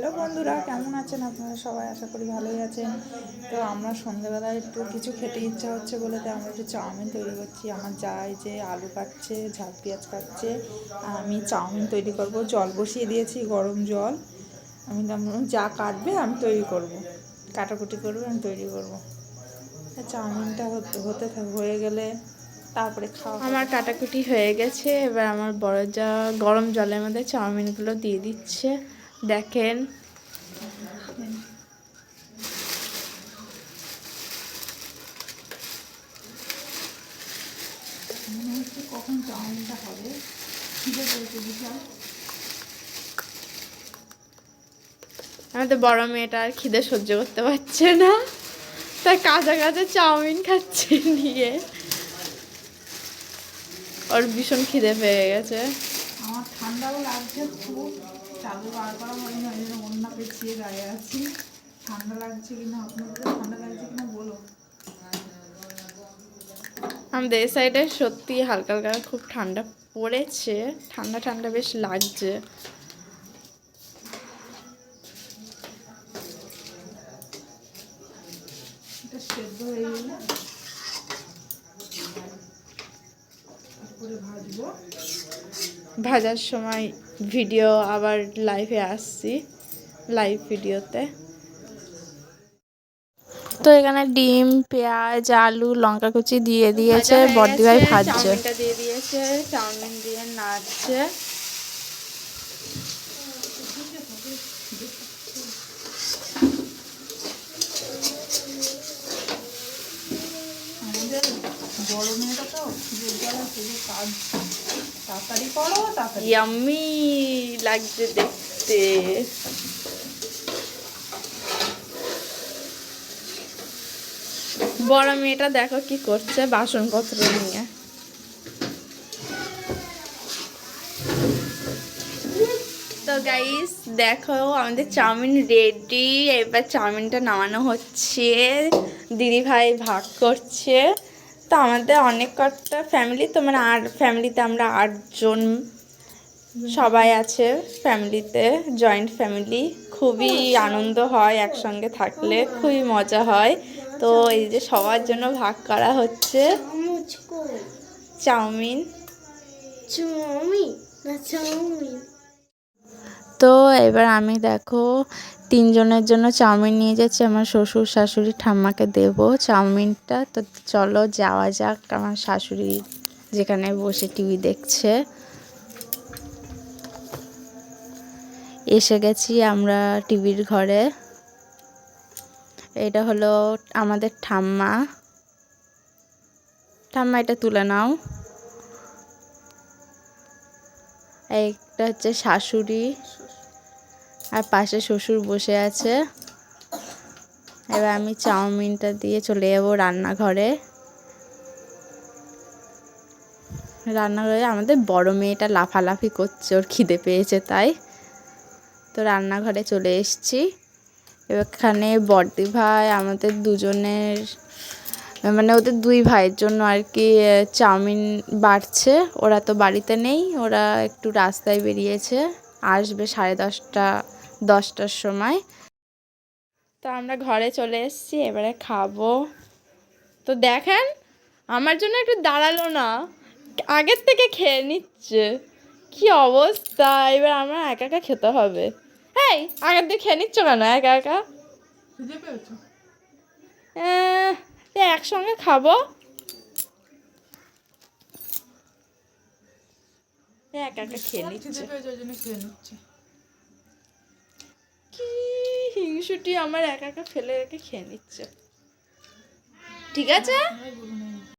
Hello বন্ধুরা, কেমন আছেন আপনারা সবাই? আশা করি ভালোই আছেন। তো আমরা সন্ধ্যেবেলায় একটু কিছু খেতে ইচ্ছা হচ্ছে বলে তো আমরা একটু চাউমিন তৈরি করছি। আমার যাই যে আলু কাটছে, ঝাল পেঁয়াজ কাটছে, আর আমি চাউমিন তৈরি করব। জল বসিয়ে দিয়েছি, গরম জল। আমি যা কাটবে আমি তৈরি করব, কাটাকুটি করবে, আমি তৈরি করব। চাউমিনটা হয়ে গেলে তারপরে খাওয়া। আমার কাটাকুটি হয়ে গেছে, এবার আমার বড় যা গরম জলের মধ্যে চাউমিনগুলো দিয়ে দিচ্ছে। দেখেন মনে হচ্ছে কখন চাউমিনটা হবে, খিদে পেয়েছে বিশাল। আমাদের বড় মেয়েটা আর খিদে সহ্য করতে পারছে না, তাই কাঁচা কাঁচা চাউমিন খাচ্ছে নিয়ে। ওর ভীষণ খিদে পেয়ে গেছে। আমার ঠান্ডাও লাগছে খুব, চাদর বার করা হয়নি, ওই জন্য ওড়না পেঁচিয়ে গায়ে আছি। ঠান্ডা লাগছে কিনা, আপনাদের ঠান্ডা লাগছে কিনা বলো। আমাদের এই সাইডে সত্যি হালকা হালকা খুব ঠান্ডা পড়েছে, ঠান্ডা ঠান্ডা বেশ লাগছে। এটা সেদ্ধ হয়ে গেলে তারপরে ভাজবো। ভাজার সময় ভিডিও আবার লাইভে আসছি, লাইভ ভিডিওতে। তো এখানে ডিম, পেঁয়াজ, আলু, লঙ্কা কুচি দিয়ে দিয়েছে, বড়দি ভাই ভাজছে। চাউমিনটা দিয়ে দিয়েছে, চাউমিন দিয়ে নাড়ছে। আমাদের বড় মেয়েটা তো খিদের জ্বালা, শুধু কাজ, তাড়াতাড়ি করো তাড়াতাড়ি। ইয়াম্মি লাগছে দেখতে। বড় মেয়েটা দেখো কি করছে বাসনপত্র নিয়ে। তো গাইস দেখো আমাদের চাউমিন রেডি। এবার চাউমিনটা নামানো হচ্ছে, দিদি ভাই ভাগ করছে। তো আমাদের অনেক কটা ফ্যামিলি, তো মানে আর ফ্যামিলিতে আমরা 8 জন সবাই আছে ফ্যামিলিতে, জয়েন্ট ফ্যামিলি। খুবই আনন্দ হয় একসঙ্গে থাকলে, খুবই মজা হয়। তো এই যে সবার জন্য ভাগ করা হচ্ছে চাউমিন। তো এবার আমি দেখো 3 জনের জন্য চাউমিন নিয়ে যাচ্ছি, আমার শ্বশুর শাশুড়ি ঠাম্মাকে দেব চাউমিনটা। তো চলো যাওয়া যাক। আমার শাশুড়ি যেখানে বসে টিভি দেখছে। এসে গেছি আমরা টিভির ঘরে। এটা হলো আমাদের ঠাম্মা। ঠাম্মা এটা তুলে নাও। একটা হচ্ছে শাশুড়ি, আর পাশে শ্বশুর বসে আছে। এবার আমি চাউমিনটা দিয়ে চলে যাবো রান্নাঘরে। রান্নাঘরে আমাদের বড় মেয়েটা লাফালাফি করছে, ওর খিদে পেয়েছে তাই। তো রান্নাঘরে চলে এসেছি। এখানে বড়দি ভাই আমাদের দুজনের, মানে ওদের 2 ভাইয়ের জন্য আর কি চাউমিন বাড়ছে। ওরা তো বাড়িতে নেই, ওরা একটু রাস্তায় বেরিয়েছে, আসবে 10:30 সময়। তো আমরা ঘরে চলে এসেছি, এবারে খাবো। তো দেখেন আমার জন্য একটু দাঁড়ালো না, আগের থেকে খেয়ে নিচ্ছে। কি অবস্থা, এবার আমরা একা একা খেতে হবে। এই আগের থেকে খেয়ে নিচ্ছ কেন একা একা? একসঙ্গে খাবো, একা একা খেয়ে নিচ্ছে। কি হিংসুটি, আমার একা একা ফেলে রেখে খেয়ে নিচ্ছে। ঠিক আছে।